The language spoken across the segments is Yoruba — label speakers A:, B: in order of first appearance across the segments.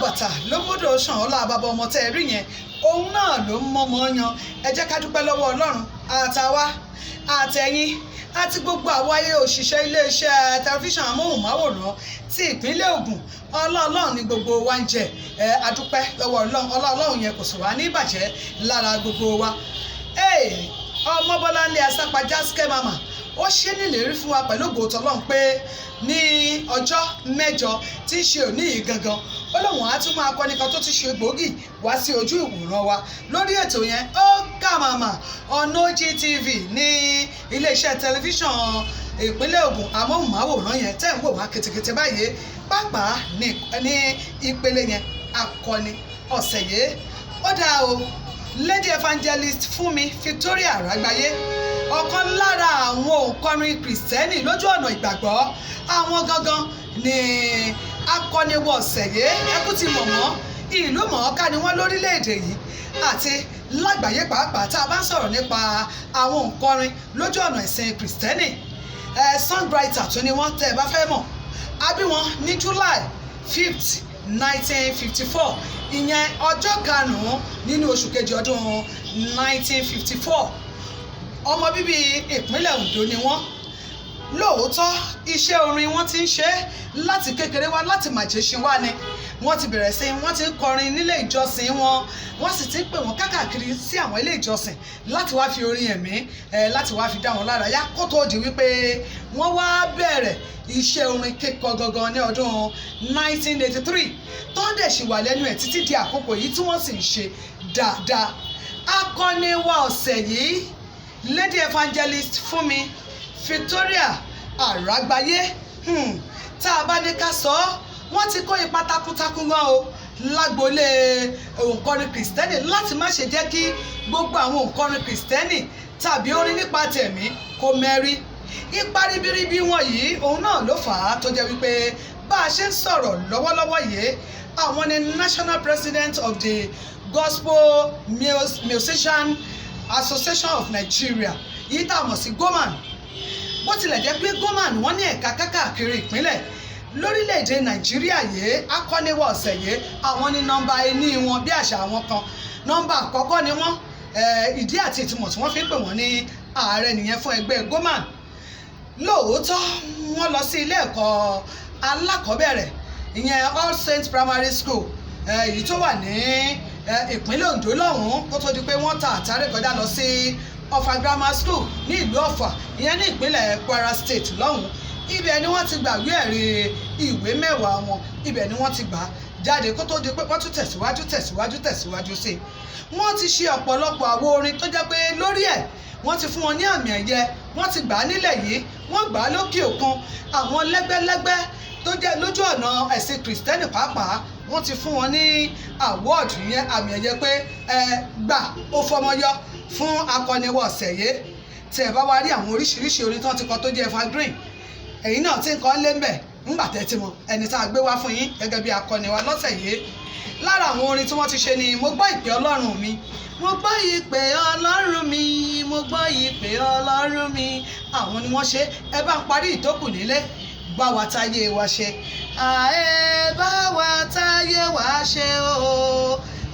A: àbàtà ló múdò sàn ọ́ làbàbọ̀ ọmọ tẹ́ ẹ rí yẹn òun náà ló ń mọ́mọ́ yan ẹ jẹ́ ká dúpẹ́ lọ́wọ́ Ọlọ́run àtàwa àtẹ̀yìn àti gbogbo àwọn ayé òṣìṣẹ́ iléeṣẹ́ tẹlifíṣàn amóhùnmáwòrán ti ìpínlẹ̀ Ògùn Ọlọ́run ni gbogbo wa ń jẹ adúpẹ́ lọ́wọ́ Ọlọ́run yẹn kò sì wá ní ìbàjẹ́ lára gbogbo wa. ọmọ Bọ́láńlé Asápajá skẹ́ mama ó ṣe nílérí fún wa pẹ̀lú ògo t'Ọlọ́run pé ní ọjọ́ mẹ́jọ tí ń ṣe òní yìí gangan ó lóun á tún máa kọ́ni kan tó ti ṣe gbòógì wá sí ojú ìwòran wa lórí ètò yẹn ó kà màmá ọ̀nà OGTV ní iléeṣẹ́ tẹlifíṣàn ìpínlẹ̀ Ògùn amóhùnmáwòrán yẹn tẹ́ ń wò wá ketekete báyìí pàápàá ní ìpele yẹn Akoni Oseyi ó dáa o Lady Evangelist Funmi Victoria Aragbaye ọ̀kan lára àwọn òǹkọrin kìrìsìtẹ́nì lójú ọ̀nà ìgbàgbọ́ àwọn gangan ni Akoni Oseyi ẹkú ti mọ̀ wọ́n ìlú mọ̀ọ́ká ni wọ́n lórílẹ̀‐èdè yìí àti lágbàáyé pàápàá tá a bá ń sọ̀rọ̀ nípa àwọn òǹkọrin lójú ọ̀nà ìsìn kìrìsìtẹ́nì songwriter tó ni wọ́n tẹ́ ẹ bá fẹ́ mọ̀ a bí wọn ní July 5th 1954 ìyẹn ọjọ́ karùn-ún nínú oṣù kejì ọdún 1954 ọmọ bíbí ìpínlẹ̀ Ondo ni wọ́n lóòótọ́ iṣẹ́ orin wọ́n ti ń ṣe láti kékeré wá láti màjèṣin wá ni wọ́n ti bẹ̀rẹ̀ sí wọ́n ti ń kọrin nílé ìjọsìn wọn wọ́n sì ti ń pè wọ́n káàkiri sí àwọn ilé ìjọsìn láti wá fi orin ẹ̀mí láti wá fi dá wọn lára yá kó tó di wípé wọ́n wá bẹ̀rẹ̀ iṣẹ́ orin kíkọ gangan ní ọdún 1983 tó ń dẹ̀ ṣì wà lẹ́nu ẹ̀ títí di àkókò yìí tí wọ́n sì ń ṣe dáadáa. Akoni Oseyi Lady Evangelist Funmi Victoria Aragbaye tá a bá ní ká sọ wọ́n ti kó ipa takuntakun gan o lágboolé òǹkọrin kìrìsìtẹ́nì láti má ṣe jẹ́ kí gbogbo àwọn òǹkọrin kìrìsìtẹ́nì tàbí orin nípa tẹ̀mí kó mẹ́rí ipa ribiribi wọn yìí òun náà ló fà á tó jẹ́ wípé bá a ṣe ń sọ̀rọ̀ lọ́wọ́lọ́wọ́ yìí àwọn ni National President of the Gospel Musician Association of Nigeria yìí tá a mọ̀ sí GOMAN bó tilẹ̀ jẹ́ pé GOMAN wọ́n ní ẹ̀ka káàkiri ìpínlẹ̀ lórílẹ̀‐èdè Nàìjíríà yìí Akoni Oseyi àwọn ní nọ́mbà ẹni wọn bí àṣà àwọn kan nọ́mbà àkọ́kọ́ ni wọ́n ìdí àti ìtumọ̀ tí wọ́n fi ń pè wọ́n ní ààrẹ nìyẹn fún ẹgbẹ́ GOMAN lóòótọ́ wọ́n lọ sí ilé ẹ̀kọ́ alákọ̀ọ́bẹ̀rẹ̀ ìyẹn All Saints Primary School èyí tó wà ní ìpínlẹ̀ Ondo lọ́hùn-ún kó tó di pé wọ́n ta àtàrí kọjá lọ sí Ọ̀fà Grammar School ní ìlú Ọ̀fà ìyẹn ní ìpínlẹ̀ Kwara State lọ́hùn-ún ibẹ̀ ni wọ́n ti gbàgbé ẹ̀rí ìwé mẹ́wàá wọn ibẹ̀ ni wọ́n ti gbà jáde kó tó di pé wọ́n tún tẹ̀síwájú sí i wọ́n ti ṣe ọ̀pọ̀lọpọ̀ àwo orin tó jẹ́ pé lórí ẹ̀ wọ́n ti fún wọn ní àmì ẹ̀yẹ wọ́n ti gbà á nílẹ̀ yìí wọ́n gbà á lókè òkun àwọn lẹ́gbẹ́lẹ́gbẹ́ tó jẹ́ lójú ọ̀nà ẹ̀sìn kìrìsìtẹ́nì pàápàá wọ́n ti fún wọn ní àwọ́ọ̀dù yẹn àmì ẹ̀yẹ pé gbà ó fọmọyọ fún Akoni Oseyi tí ẹ bá wá rí àwọn oríṣiríṣi orin tán ti kọ tó jẹ́ evergreen ẹ̀yin náà ti ń kọ́ lé mbẹ̀ ńgbà tẹ́tí mọ ẹni tá a gbé wá fún yín gẹ́gẹ́ bí Akoni wa lọ́sẹ̀ yìí lára àwọn orin tí wọ́n ti ṣe ni mo gbọ́ ìpè Ọlọ́run mi mo gbọ́ ìpè Ọlọ́run mi mo gbọ́ ìpè Ọlọ́run mi àwọn ni wọ́n ṣe ẹ bá ń parí ìtókù nílé bá wa táyé wa ṣe ẹ bá wa táyé wa ṣe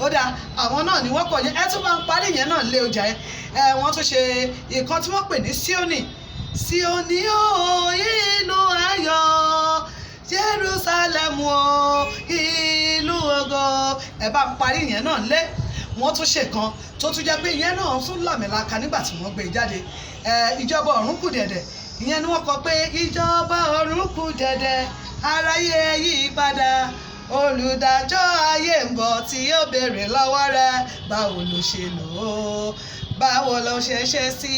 A: ó dáa àwọn náà ni wọ́n kọ̀ yẹn ẹ tún bá ń parí yẹn náà lé ọjà yẹn wọ́n tún ṣe ìkan tí wọ́n pè ní Síónì o ìlú ayọ̀ Jerusalem o ìlú ògo ẹ bá ń parí yẹn náà lé wọ́n tún ṣe kan tó tún jẹ́ pé ìyẹn náà tún làmìlaka nígbà tí wọ́n gbé e jáde ìjọba ọ̀run kù dẹ̀dẹ̀ ìyẹn ni wọ́n kọ pé ìjọba ọ̀run kù dẹ̀dẹ̀ aráyé yí padà olùdájọ́ ayé ń bọ̀ tí yóò béèrè lọ́wọ́ rẹ báwo ló ṣe lò ó báwo ló ṣe ṣe sí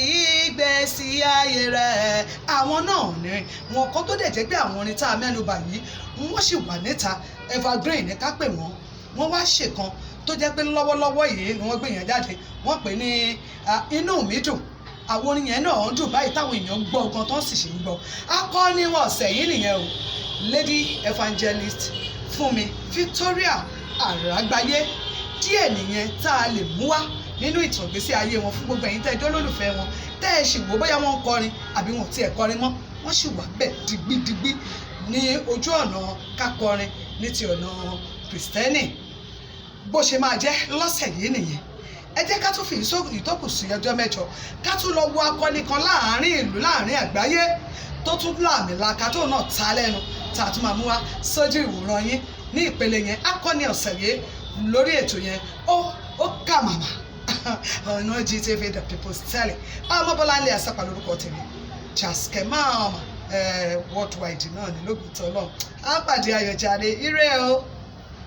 A: ìgbésí ayé rẹ àwọn náà ní wọn kó tó dẹ̀ jẹ́ pé àwọn orin tá a mẹ́nu bà yìí wọ́n sì wà níta evergreen ní ká pè wọ́n wá ṣèkan tó jẹ́ pé lọ́wọ́lọ́wọ́ yìí ni wọ́n gbé yẹn jáde wọ́n pè ní inú mi dùn àwọn orin yẹn náà ń dùn báyìí táwọn èèyàn gbọ́ gan tó sì ṣe ń gbọ́ Akoni Oseyi nìyẹn o Lady Evangelist Funmi Victoria Aragbaye díẹ̀ nìyẹn tá a lè mú wá nínú ìtàn ìgbésí ayé wọn fún gbogbo ẹ̀yin tẹ́ ẹ jẹ́ olólùfẹ́ wọn tẹ́ ẹ sì wò bóyá wọ́n ń kọrin àbí wọn ò tiẹ̀ kọrin mọ́ wọ́n sì wà bẹ́ẹ̀ digbidigbi ní ojú ọ̀nà kákọrin ní ti ọ̀nà kìrìsìtẹ́nì bó ṣe máa jẹ́ lọ́sẹ̀ yìí nìyẹn. Ẹ jẹ́ ká tún fi ìtókù sí ọjọ́ mẹ́jọ ká tún lọ wo akọni kan láàárín ìlú láàárín àgbáyé tó tún làmìlaka tó náà ta lẹ́nu tá a tún máa mú wá sójú ìwòran yín ní ìpele yẹn. Akọni Oseyi lórí ètò yẹn ó kà màmá ọ̀nà GTV the people's tele ọmọ Bọ́láńlé Àsápà lórúkọ tèmi Jaske mama worldwide náà ní lóògùn tó lọ́hùn á pàdé ayọ̀jáde ire o.